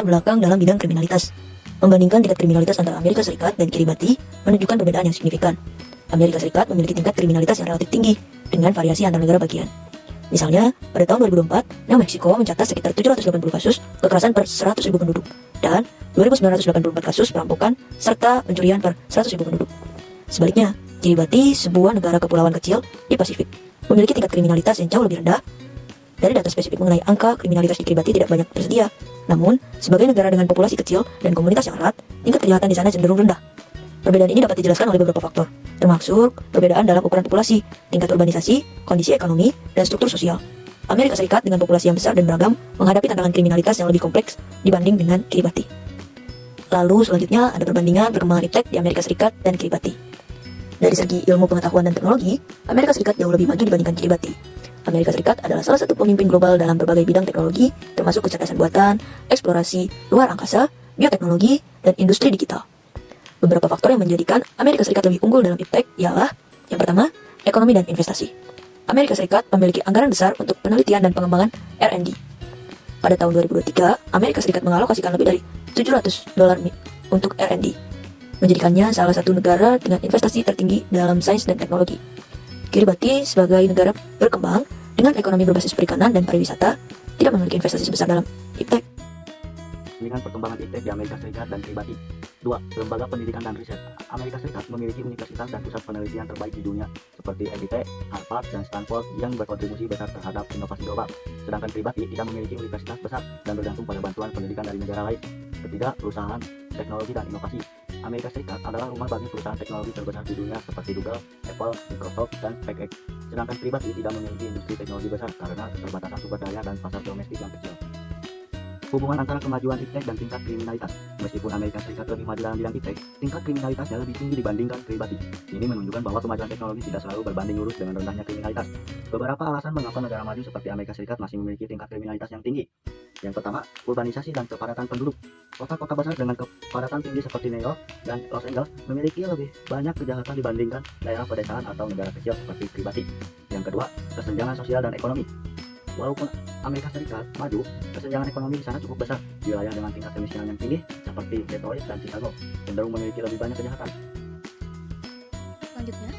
terbelakang dalam bidang kriminalitas. Membandingkan tingkat kriminalitas antara Amerika Serikat dan Kiribati menunjukkan perbedaan yang signifikan. Amerika Serikat memiliki tingkat kriminalitas yang relatif tinggi dengan variasi antar negara bagian. Misalnya, pada tahun 2004, New Mexico mencatat sekitar 780 kasus kekerasan per 100.000 penduduk dan 2.984 kasus perampokan serta pencurian per 100.000 penduduk. Sebaliknya, Kiribati, sebuah negara kepulauan kecil di Pasifik, memiliki tingkat kriminalitas yang jauh lebih rendah. Dari data spesifik mengenai angka kriminalitas di Kiribati tidak banyak tersedia. Namun, sebagai negara dengan populasi kecil dan komunitas yang erat, tingkat kejahatan di sana cenderung rendah. Perbedaan ini dapat dijelaskan oleh beberapa faktor, termasuk perbedaan dalam ukuran populasi, tingkat urbanisasi, kondisi ekonomi, dan struktur sosial. Amerika Serikat dengan populasi yang besar dan beragam menghadapi tantangan kriminalitas yang lebih kompleks dibanding dengan Kiribati. Lalu selanjutnya ada perbandingan perkembangan iptek di Amerika Serikat dan Kiribati. Dari segi ilmu pengetahuan dan teknologi, Amerika Serikat jauh lebih maju dibandingkan Kiribati. Amerika Serikat adalah salah satu pemimpin global dalam berbagai bidang teknologi, termasuk kecerdasan buatan, eksplorasi luar angkasa, bioteknologi, dan industri digital. Beberapa faktor yang menjadikan Amerika Serikat lebih unggul dalam iptek ialah, yang pertama, ekonomi dan investasi. Amerika Serikat memiliki anggaran besar untuk penelitian dan pengembangan R&D. Pada tahun 2023, Amerika Serikat mengalokasikan lebih dari $700 untuk R&D, menjadikannya salah satu negara dengan investasi tertinggi dalam sains dan teknologi. Kiribati sebagai negara berkembang dengan ekonomi berbasis perikanan dan pariwisata tidak memiliki investasi sebesar dalam iptek. Dengan perkembangan iptek di Amerika Serikat dan Kiribati. 2. Lembaga pendidikan dan riset. Amerika Serikat memiliki universitas dan pusat penelitian terbaik di dunia seperti MIT, Harvard, dan Stanford yang berkontribusi besar terhadap inovasi global. Sedangkan Kiribati tidak memiliki universitas besar dan bergantung pada bantuan pendidikan dari negara lain. Ketiga, perusahaan teknologi dan inovasi. Amerika Serikat adalah rumah bagi perusahaan teknologi terbesar di dunia seperti Google, Apple, Microsoft, dan SpaceX. Sedangkan Kiribati tidak memiliki industri teknologi besar karena keterbatasan sumber daya dan pasar domestik yang kecil. Hubungan antara kemajuan iptek dan tingkat kriminalitas. Meskipun Amerika Serikat lebih maju dalam bidang iptek, tingkat kriminalitasnya lebih tinggi dibandingkan Kiribati. Ini menunjukkan bahwa kemajuan teknologi tidak selalu berbanding lurus dengan rendahnya kriminalitas. Beberapa alasan mengapa negara maju seperti Amerika Serikat masih memiliki tingkat kriminalitas yang tinggi. Yang pertama, urbanisasi dan kepadatan penduduk. Kota-kota besar dengan kepadatan tinggi seperti New York dan Los Angeles memiliki lebih banyak kejahatan dibandingkan daerah pedesaan atau negara kecil seperti Kiribati. Yang kedua, kesenjangan sosial dan ekonomi. Walaupun Amerika Serikat maju, kesenjangan ekonomi di sana cukup besar. Wilayah dengan tingkat kemiskinan yang tinggi seperti Detroit dan Chicago cenderung memiliki lebih banyak kejahatan. Selanjutnya,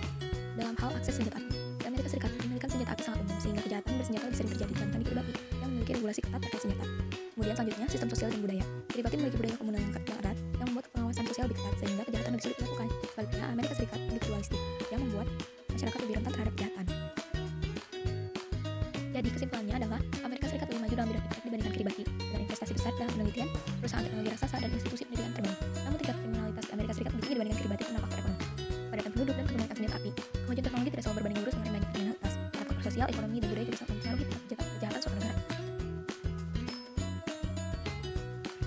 dalam hal akses senjata api, di Amerika Serikat memiliki senjata api sangat umum sehingga kejahatan bersenjata lebih sering terjadi dibandingkan di Kiribati yang memiliki regulasi ketat terkait senjata. Kemudian selanjutnya, sistem sosial dan budaya. Kiribati memiliki budaya komunal yang erat yang membuat pengawasan sosial lebih ketat sehingga kejahatan lebih sulit dilakukan. Sebaliknya, Amerika Serikat memiliki pluralistik yang membuat masyarakat lebih rentan terhadap kejahatan. Jadi kesimpulannya adalah Amerika Serikat lebih maju dalam bidang iptek dibandingkan Kiribati dengan investasi besar dalam penelitian, perusahaan teknologi raksasa, dan institusi pendidikan terbaik. Namun tingkat kriminalitas di Amerika Serikat lebih tinggi dibandingkan Kiribati karena faktor ekonomi, padatang penduduk, dan kepemilikan senjata api. Kemajuan teknologi tidak selalu berbanding lurus dengan rendahnya kriminalitas. Para faktor sosial, ekonomi, dan budaya juga sangat mempengaruhi kejahatan suatu negara.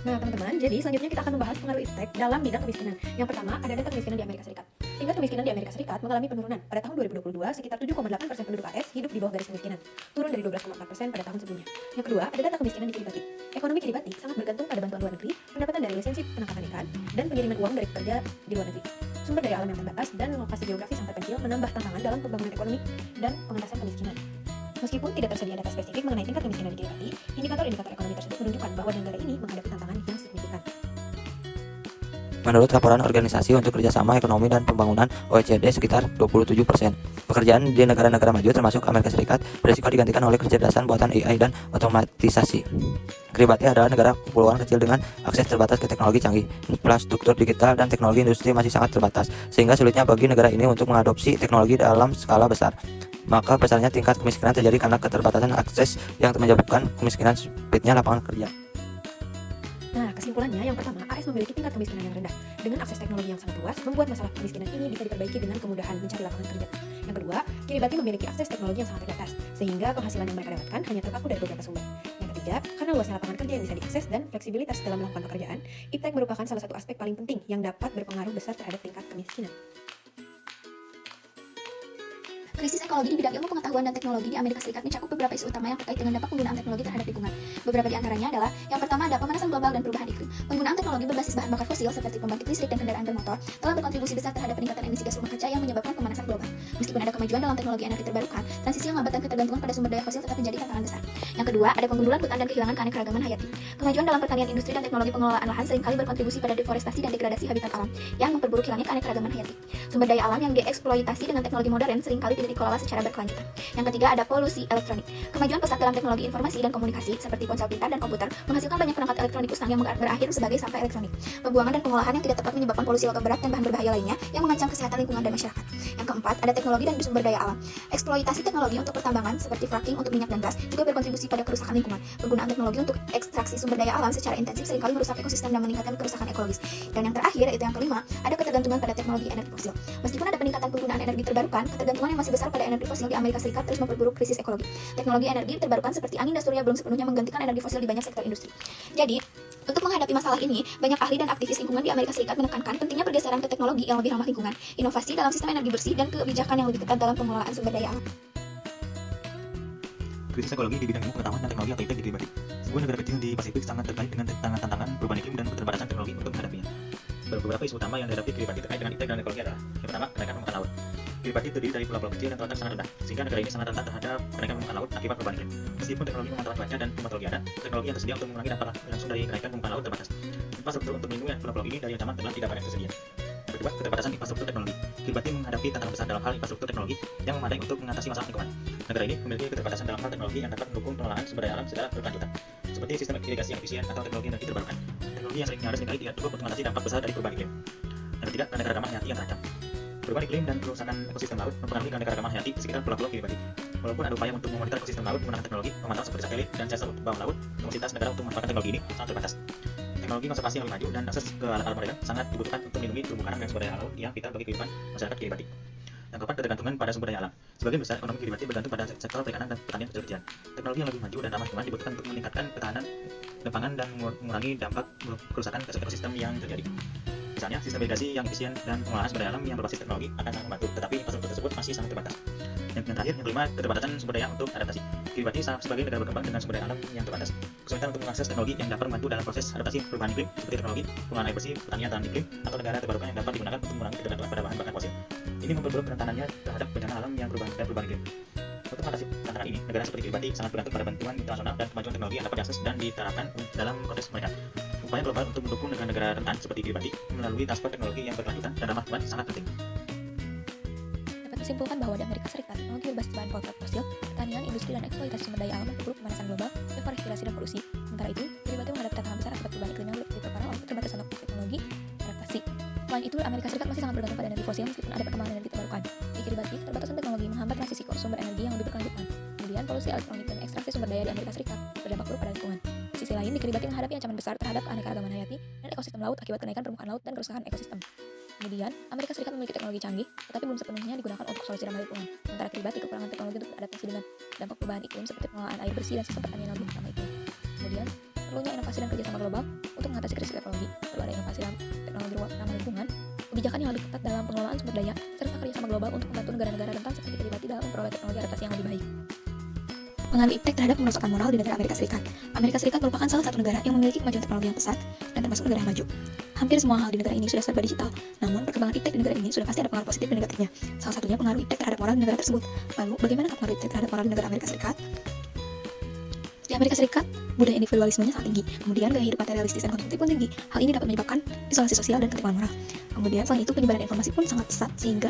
Nah teman-teman, jadi selanjutnya kita akan membahas pengaruh iptek dalam bidang kemiskinan. Yang pertama, ada data kemiskinan di Amerika Serikat. Tingkat kemiskinan di Amerika Serikat mengalami penurunan. Pada tahun 2022, sekitar 7,8% penduduk AS hidup di bawah garis kemiskinan, turun dari 12,4% pada tahun sebelumnya. Yang kedua, ada data kemiskinan di Kiribati. Ekonomi Kiribati sangat bergantung pada bantuan luar negeri, pendapatan dari lisensi penangkapan ikan, dan pengiriman uang dari pekerja di luar negeri. Sumber daya alam yang terbatas dan lokasi geografis yang terpencil menambah tantangan dalam pembangunan ekonomi dan pengentasan kemiskinan. Meskipun tidak tersedia data spesifik mengenai tingkat kemiskinan di Kiribati, indikator-indikator ekonomi tersebut menunjukkan bahwa negara ini menghadapi tantangan yang signifikan. Menurut laporan Organisasi untuk Kerjasama Ekonomi dan Pembangunan OECD, sekitar 27% pekerjaan di negara-negara maju termasuk Amerika Serikat berisiko digantikan oleh kecerdasan buatan AI dan otomatisasi. Kiribati adalah negara kepulauan kecil dengan akses terbatas ke teknologi canggih, infrastruktur digital, dan teknologi industri masih sangat terbatas, sehingga sulitnya bagi negara ini untuk mengadopsi teknologi dalam skala besar. Maka besarnya tingkat kemiskinan terjadi karena keterbatasan akses yang menyebabkan kemiskinan, sempitnya lapangan kerja. Nah, kesimpulannya yang pertama, AS memiliki tingkat kemiskinan yang rendah. Dengan akses teknologi yang sangat luas, membuat masalah kemiskinan ini bisa diperbaiki dengan kemudahan mencari lapangan kerja. Yang kedua, Kiribati memiliki akses teknologi yang sangat terbatas, sehingga penghasilan yang mereka dapatkan hanya terpaku dari beberapa sumber. Yang ketiga, karena luasnya lapangan kerja yang bisa diakses dan fleksibilitas dalam melakukan pekerjaan, iptek merupakan salah satu aspek paling penting yang dapat berpengaruh besar terhadap tingkat kemiskinan. Krisis ekologi di bidang ilmu pengetahuan dan teknologi di Amerika Serikat mencakup beberapa isu utama yang terkait dengan dampak penggunaan teknologi terhadap lingkungan. Beberapa di antaranya adalah, yang pertama ada pemanasan global dan perubahan iklim. Penggunaan teknologi berbasis bahan bakar fosil seperti pembangkit listrik dan kendaraan bermotor telah berkontribusi besar terhadap peningkatan emisi gas rumah kaca yang menyebabkan pemanasan global. Meskipun ada kemajuan dalam teknologi energi terbarukan, transisi yang lambat dan ketergantungan pada sumber daya fosil tetap menjadi tantangan besar. Yang kedua, ada penggundulan hutan dan kehilangan keanekaragaman hayati. Kemajuan dalam pertanian industri dan teknologi pengelolaan lahan seringkali berkontribusi pada deforestasi dan degradasi habitat alam yang memperburuk hilangnya keanekaragaman hayati. Sumber daya alam yang dieksploitasi dengan teknologi modern seringkali tidak dikelola secara berkelanjutan. Yang ketiga, ada polusi elektronik. Kemajuan pesat dalam teknologi informasi dan komunikasi seperti ponsel pintar dan komputer menghasilkan banyak perangkat elektronik usang yang berakhir sebagai sampah elektronik. Pembuangan dan pengolahan yang tidak tepat menyebabkan polusi logam berat dan bahan berbahaya lainnya yang mengancam kesehatan lingkungan dan masyarakat. Yang keempat, ada teknologi dan sumber daya alam. Eksploitasi teknologi untuk pertambangan seperti fracking untuk minyak dan gas juga berkontribusi pada kerusakan lingkungan. Penggunaan teknologi untuk ekstraksi sumber daya alam secara intensif seringkali merusak ekosistem dan meningkatkan kerusakan ekologis. Dan yang terakhir, yaitu yang kelima, ada ketergantungan pada teknologi energi fosil. Meskipun ada peningkatan penggunaan energi terbarukan, ketergantungan yang masih besar pada energi fosil di Amerika Serikat terus memperburuk krisis ekologi. Teknologi energi terbarukan seperti angin dan surya belum sepenuhnya menggantikan energi fosil di banyak sektor industri. Jadi, untuk menghadapi masalah ini, banyak ahli dan aktivis lingkungan di Amerika Serikat menekankan pentingnya pergeseran ke teknologi yang lebih ramah lingkungan, inovasi dalam sistem energi bersih, dan kebijakan yang lebih ketat dalam pengelolaan sumber daya alam. Krisis ekologi di bidang ilmu pengetahuan dan teknologi atau ITEK di Kiribati. Sebuah negara kecil di Pasifik sangat terkait dengan tantangan perubahan iklim dan keterbatasan teknologi untuk menghadapinya. Beberapa isu utama yang dihadapi Kiribati terkait dengan ITEK dan ekologi adalah: yang pertama, kenaikan permukaan laut. Kiribati terdiri dari pulau-pulau kecil dan terletak sangat rendah, sehingga negara ini sangat rentan terhadap kenaikan permukaan laut akibat perubahan iklim. Meskipun teknologi pemantauan cuaca dan klimatologi ada, teknologi yang tersedia untuk mengurangi dampak langsung dari kenaikan permukaan laut terbatas. Infrastruktur untuk melindungi pulau-pulau ini dari ancaman tenggelam tidak banyak tersedia. Yang kedua, keterbatasan infrastruktur teknologi. Kiribati menghadapi tantangan besar dalam hal infrastruktur teknologi yang memadai untuk mengatasi masalah lingkungan. Negara ini memiliki keterbatasan dalam hal teknologi yang dapat mendukung pengelolaan sumber daya alam secara berkelanjutan, seperti sistem irigasi yang efisien atau teknologi energi terbarukan. Teknologi yang seringkali tidak cukup untuk mengatasi dampak besar dari perubahan iklim. Yang ketiga, keanekaragaman hayati yang terancam. Perubahan iklim dan kerusakan ekosistem laut mempengaruhi keanekaragaman hayati di sekitar pulau-pulau Kiribati. Walaupun ada upaya untuk memonitor ekosistem laut menggunakan teknologi pemantauan seperti satelit dan sensor bawah laut, kapasitas negara untuk memanfaatkan teknologi ini sangat terbatas. Teknologi konservasi yang lebih maju dan akses ke alat-alat modern sangat dibutuhkan untuk melindungi terumbu karang dan sumber daya laut yang vital bagi kehidupan masyarakat Kiribati. Yang keempat, ketergantungan pada sumber daya alam. Sebagian besar ekonomi Kiribati bergantung pada sektor perikanan dan pertanian kecil-kecilan. Teknologi yang lebih maju dan ramah lingkungan dibutuhkan untuk meningkatkan ketahanan pangan dan mengurangi dampak kerusakan ekosistem yang terjadi. Misalnya, sistem irigasi yang efisien dan pengolahan sumber daya alam yang berbasis teknologi akan sangat membantu, tetapi infrastruktur tersebut masih sangat terbatas. Yang terakhir, yang kelima, keterbatasan sumber daya untuk adaptasi. Kiribati sebagai negara berkembang dengan sumber daya alam yang terbatas, kesulitan untuk mengakses teknologi yang dapat membantu dalam proses adaptasi perubahan iklim seperti teknologi pengolahan air bersih, pertanian tahan iklim, atau negara terbarukan yang dapat digunakan untuk mengurangi ketergantungan pada bahan bakar fosil. Ini memperburuk rentanannya terhadap bencana alam yang perubahan iklim. Untuk mengatasi tantangan ini, negara seperti Kiribati sangat bergantung pada bantuan internasional dan kemajuan teknologi yang dapat diakses dan diterapkan dalam konteks mereka. Upaya global untuk mendukung negara-negara rentan seperti Kiribati melalui transfer teknologi yang berkelanjutan dan ramah lingkungan sangat penting. Dapat disimpulkan bahwa di Amerika Serikat, teknologi berbasis bahan bakar fosil, pertanian, industri, dan eksploitasi sumber daya alam memperburuk pemanasan global, deforestasi, dan polusi. Sementara itu, Kiribati menghadapi tantangan besar akibat perubahan iklim yang diperparah oleh keterbatasan teknologi adaptasi. Selain itu, Amerika Serikat masih sangat bergantung pada energi fosil meskipun ada perkembangan energi terbarukan. Di Kiribati, keterbatasan teknologi menghambat transisi ke sumber energi yang lebih berkelanjutan. Kemudian, polusi elektronik dan ekstraksi sumber daya di Amerika Serikat berdampak buruk pada lingkungan. Di sisi lain, di Kiribati menghadapi ancaman besar terhadap keanekaragaman hayati dan ekosistem laut akibat kenaikan permukaan laut dan kerusakan ekosistem. Kemudian, Amerika Serikat memiliki teknologi canggih, tetapi belum sepenuhnya digunakan untuk solusi ramah lingkungan. Sementara Kiribati kekurangan teknologi untuk beradaptasi dengan dampak perubahan iklim seperti pengelolaan air bersih dan sistem pertanian yang lebih ramah iklim. Kemudian, perlunya inovasi dan kerjasama global untuk mengatasi krisis ekologi. Perlu ada inovasi dalam teknologi ramah lingkungan, kebijakan yang lebih ketat dalam pengelolaan sumber daya, serta kerjasama global untuk membantu negara-negara rentan seperti Kiribati dalam memperoleh teknologi adaptasi yang lebih baik. Pengaruh IPTEK terhadap kemerosotan moral di negara Amerika Serikat. Amerika Serikat merupakan salah satu negara yang memiliki kemajuan teknologi yang pesat dan termasuk negara yang maju. Hampir semua hal di negara ini sudah serba digital, namun perkembangan IPTEK di negara ini sudah pasti ada pengaruh positif dan negatifnya. Salah satunya pengaruh IPTEK terhadap moral di negara tersebut. Lalu, bagaimana pengaruh IPTEK terhadap moral di negara Amerika Serikat? Di Amerika Serikat, budaya individualismenya sangat tinggi, kemudian gaya hidup materialistis dan konsumtif pun tinggi. Hal ini dapat menyebabkan isolasi sosial dan ketimpangan moral. Kemudian, selain itu, penyebaran informasi pun sangat pesat sehingga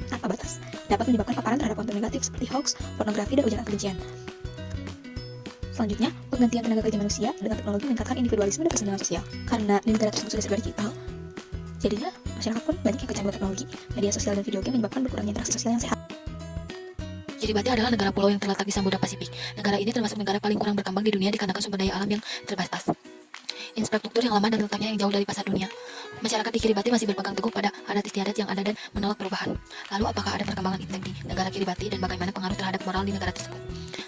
tanpa batas dapat menyebabkan paparan terhadap konten negatif seperti hoax, pornografi, dan ujaran kebencian. Selanjutnya, penggantian tenaga kerja manusia dengan teknologi meningkatkan individualisme dan kesenjangan sosial. Karena di negara tersebut sudah serba digital, jadinya masyarakat pun banyak yang kecanduan teknologi. Media sosial dan video game menyebabkan berkurangnya interaksi sosial yang sehat. Kiribati adalah negara pulau yang terletak di Samudra Pasifik. Negara ini termasuk negara paling kurang berkembang di dunia dikarenakan sumber daya alam yang terbatas, infrastruktur yang lama dan letaknya yang jauh dari pasar dunia. Masyarakat di Kiribati masih berpegang teguh pada adat istiadat yang ada dan menolak perubahan. Lalu apakah ada perkembangan IPTEK di negara Kiribati dan bagaimana pengaruh terhadap moral di negara tersebut?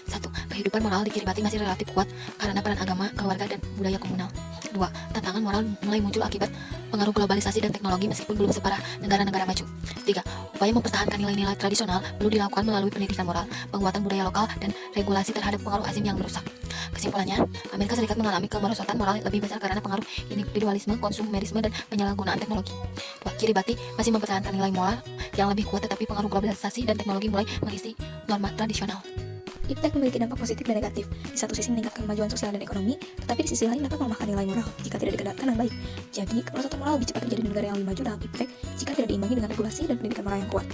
1. Kehidupan moral di Kiribati masih relatif kuat karena peran agama, keluarga, dan budaya komunal. 2. Tantangan moral mulai muncul akibat pengaruh globalisasi dan teknologi meskipun belum separah negara-negara maju. 3. Upaya mempertahankan nilai-nilai tradisional perlu dilakukan melalui pendidikan moral, penguatan budaya lokal, dan regulasi terhadap pengaruh asing yang merusak. Kesimpulannya, Amerika Serikat mengalami kemerosotan moral lebih besar karena pengaruh individualisme, konsumerisme, dan penyalahgunaan teknologi. Kiribati masih mempertahankan nilai moral yang lebih kuat, tetapi pengaruh globalisasi dan teknologi mulai mengisi norma tradisional. Iptek memiliki dampak positif dan negatif. Di satu sisi meningkatkan kemajuan sosial dan ekonomi, tetapi di sisi lain dapat melemahkan nilai moral jika tidak dikendalikan dengan baik. Jadi, kemerosotan moral lebih cepat terjadi di negara yang lebih maju dalam Iptek jika tidak diimbangi dengan regulasi dan pendidikan moral yang kuat.